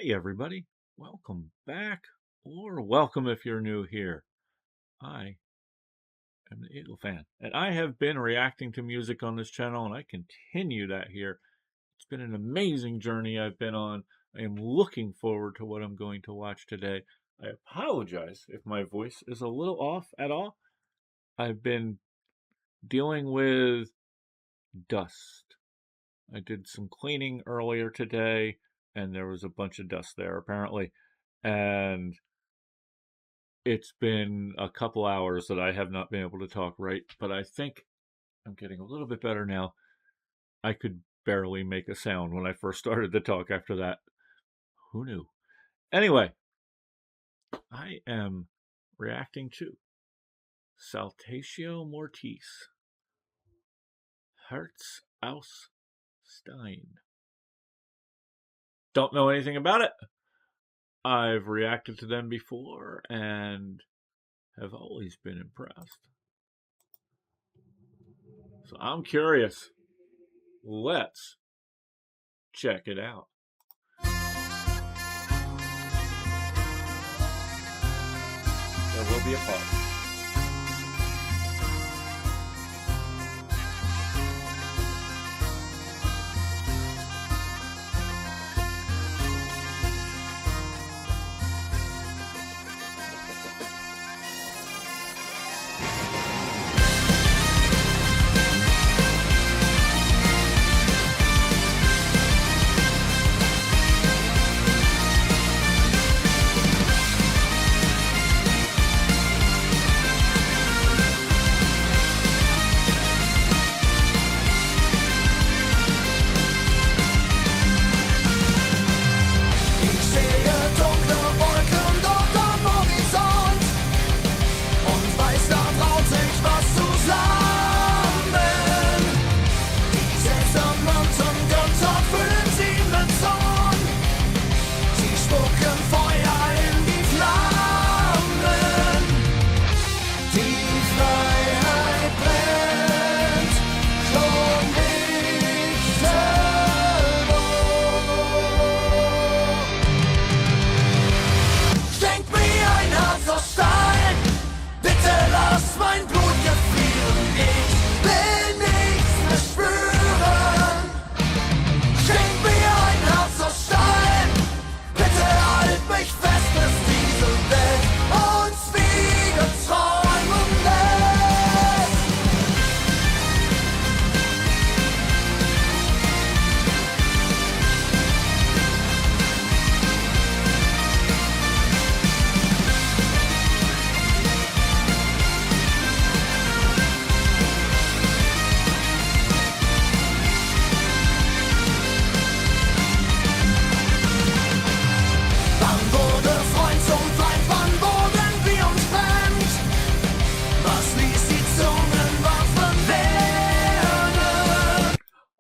Hey, everybody. Welcome back, or welcome if you're new here. I am the Eagle fan, and I have been reacting to music on this channel, and I continue that here. It's been an amazing journey I've been on. I am looking forward to what I'm going to watch today. I apologize if my voice is a little off at all. I've been dealing with dust. I did some cleaning earlier today, and there was a bunch of dust there, apparently. And it's been a couple hours that I have not been able to talk right, but I think I'm getting a little bit better now. I could barely make a sound when I first started to talk after that. Who knew? Anyway, I am reacting to Saltatio Mortis, Herz aus Stein. Don't know anything about it. I've reacted to them before and have always been impressed. So I'm curious. Let's check it out. There will be a pause.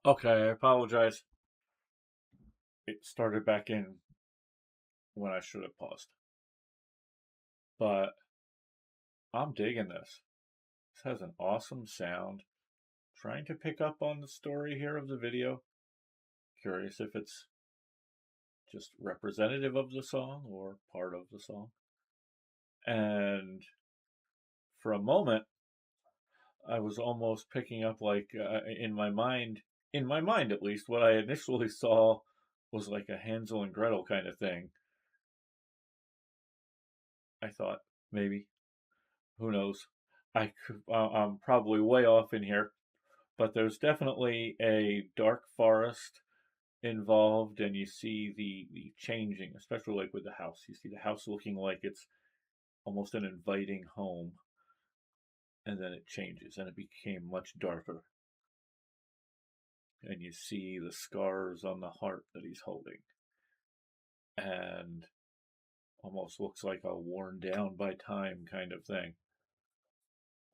Okay, I apologize. It started back in when I should have paused. But I'm digging this. This has an awesome sound. Trying to pick up on the story here of the video. Curious if it's just representative of the song or part of the song. And for a moment, I was almost picking up like in my mind at least, what I initially saw was like a Hansel and Gretel kind of thing. I thought maybe, who knows? I'm probably way off in here, but there's definitely a dark forest involved, and you see the changing, especially like with the house. You see the house looking like it's almost an inviting home, and then it changes and it became much darker. And you see the scars on the heart that he's holding, and almost looks like a worn down by time kind of thing.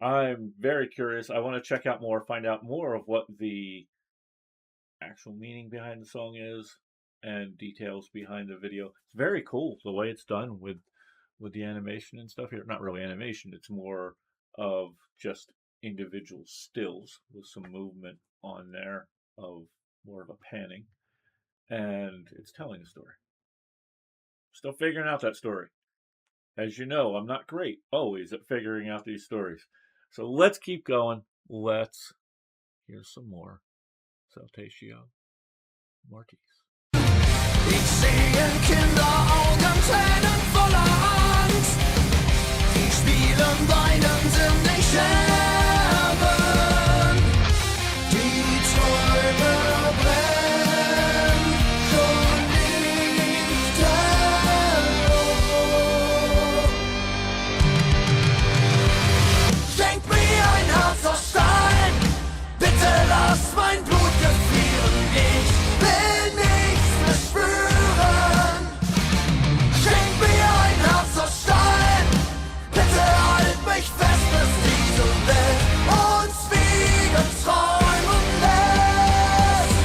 I'm very curious. I want to check out more, find out more of what the actual meaning behind the song is and details behind the video. It's very cool the way it's done with the animation and stuff here. Not really animation, it's more of just individual stills with some movement on there of more of a panning, and it's telling a story. Still figuring out that story. As you know, I'm not great always at figuring out these stories. So let's keep going. Let's hear some more Saltatio Mortis. Ich sehe Kinderaugen, Tränen voller Angst. Die spielen, weinen, sind nicht sterben. Die Träume brennen schon lichterloh. Schenk mir ein Herz aus Stein, bitte lass mein Blut gefrieren. Ich will nichts mehr spüren. Schenk mir ein Herz aus Stein, bitte halt mich fest, bis diese Welt uns wiegen träumen lässt.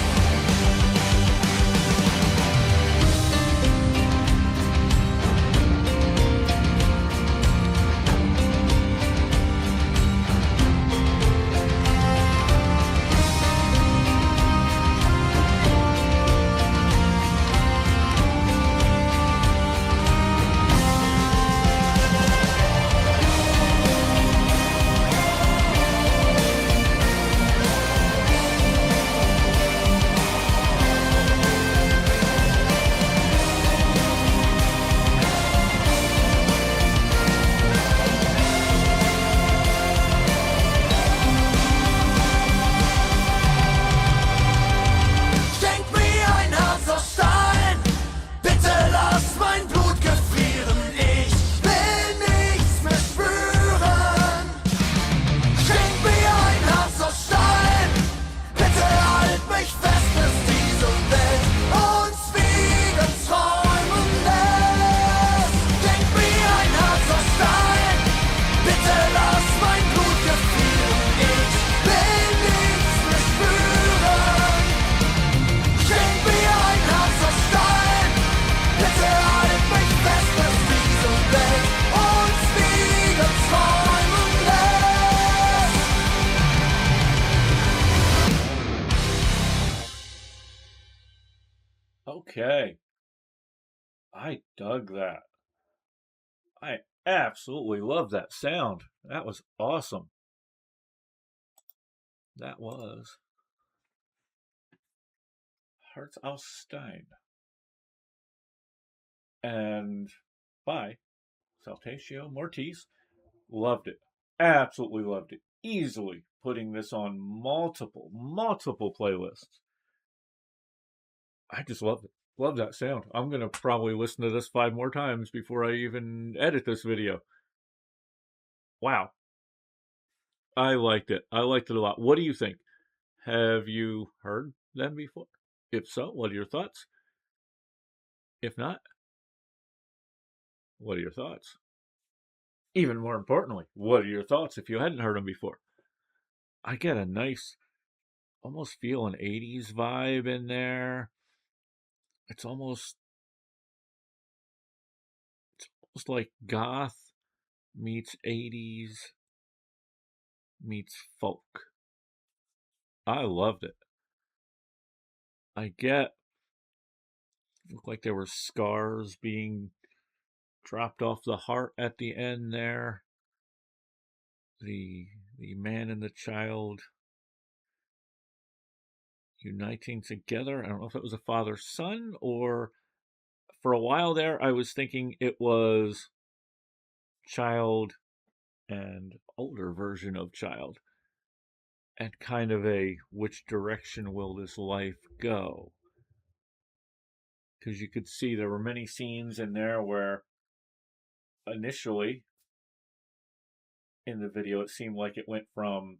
Schenk mir ein Herz aus Stein, bitte lass mein Blut gefrieren. Ich will nichts mehr spüren. Schenk mir ein Herz aus Stein, bitte halt mich fest, bis diese Welt uns wiegen träumen lässt. Schenk mir ein Herz aus Stein, bitte lass mein Blut gefrieren. Ich will nichts mehr spüren. Schenk mir ein Herz aus Stein, bitte halt mich fest, bis diese Welt uns wiegen träumen lässt. Okay. I dug that. I absolutely love that sound. That was awesome. That was Herz aus Stein. And by Saltatio Mortis. Loved it. Absolutely loved it. Easily putting this on multiple playlists. I just love it. Love that sound. I'm going to probably listen to this 5 more times before I even edit this video. Wow. I liked it. I liked it a lot. What do you think? Have you heard them before? If so, what are your thoughts? If not, what are your thoughts? Even more importantly, what are your thoughts if you hadn't heard them before? I get a nice, almost feel an 80s vibe in there. It's almost like goth meets 80s meets folk. I loved it. I get, looked like there were scars being dropped off the heart at the end there. The man and the child uniting together. I don't know if it was a father-son, or for a while there I was thinking it was child and older version of child, and kind of a which direction will this life go, because you could see there were many scenes in there where initially in the video it seemed like it went from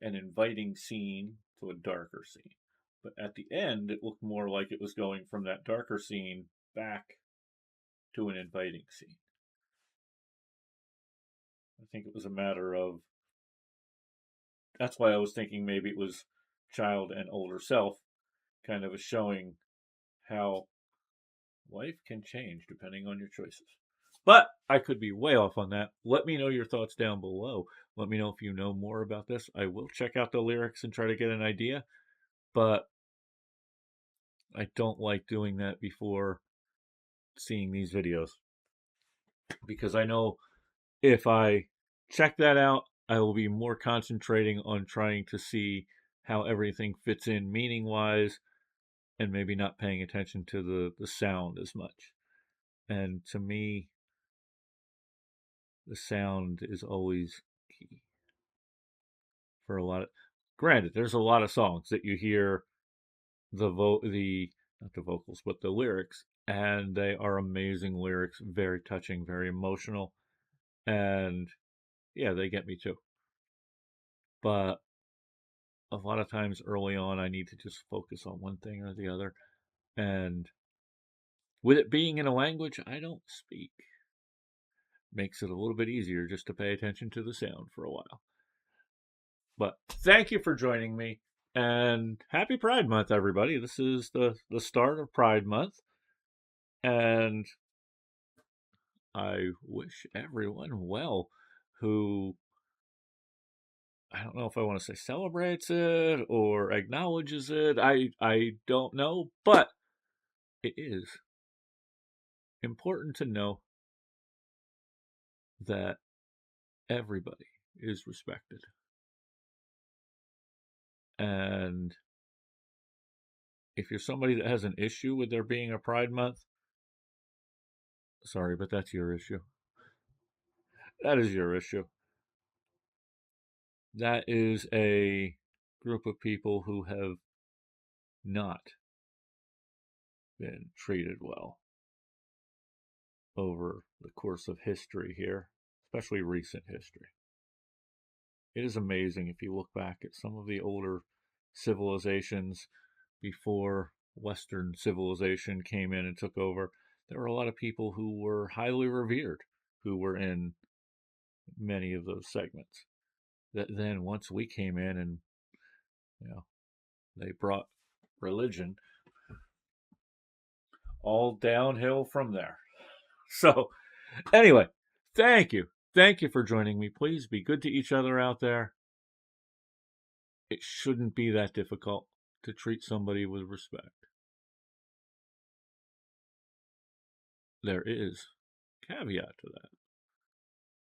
an inviting scene to a darker scene, but at the end it looked more like it was going from that darker scene back to an inviting scene. I think it was a matter of, that's why I was thinking maybe it was child and older self, kind of a showing how life can change depending on your choices. But I could be way off on that. Let me know your thoughts down below. Let me know if you know more about this. I will check out the lyrics and try to get an idea, but I don't like doing that before seeing these videos, because I know if I check that out, I will be more concentrating on trying to see how everything fits in meaning wise, and maybe not paying attention to the sound as much. And to me, the sound is always key for a lot of. Granted, there's a lot of songs that you hear the not the vocals but the lyrics, and they are amazing lyrics, very touching, very emotional, and yeah, they get me too. But a lot of times early on, I need to just focus on one thing or the other, and with it being in a language I don't speak, makes it a little bit easier just to pay attention to the sound for a while. But thank you for joining me, and happy Pride Month, everybody. This is the start of Pride Month, and I wish everyone well who, I don't know if I want to say celebrates it or acknowledges it. I don't know, but it is important to know that everybody is respected. And if you're somebody that has an issue with there being a Pride Month, sorry, but that's your issue. That is your issue. That is a group of people who have not been treated well over the course of history here, especially recent history. It is amazing if you look back at some of the older civilizations before Western civilization came in and took over. There were a lot of people who were highly revered who were in many of those segments. That then once we came in and they brought religion, all downhill from there. So anyway, thank you. Thank you for joining me. Please be good to each other out there. It shouldn't be that difficult to treat somebody with respect. There is caveat to that.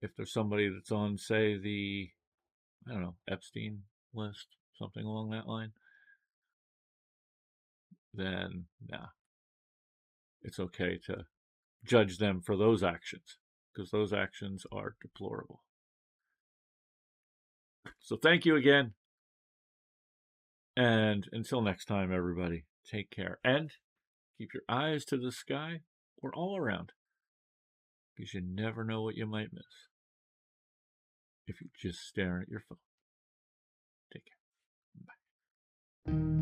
If there's somebody that's on, say, the, I don't know, Epstein list, something along that line, then nah, it's okay to judge them for those actions, because those actions are deplorable. So thank you again. And until next time, everybody, take care. And keep your eyes to the sky or all around, because you never know what you might miss if you just stare at your phone. Take care. Bye.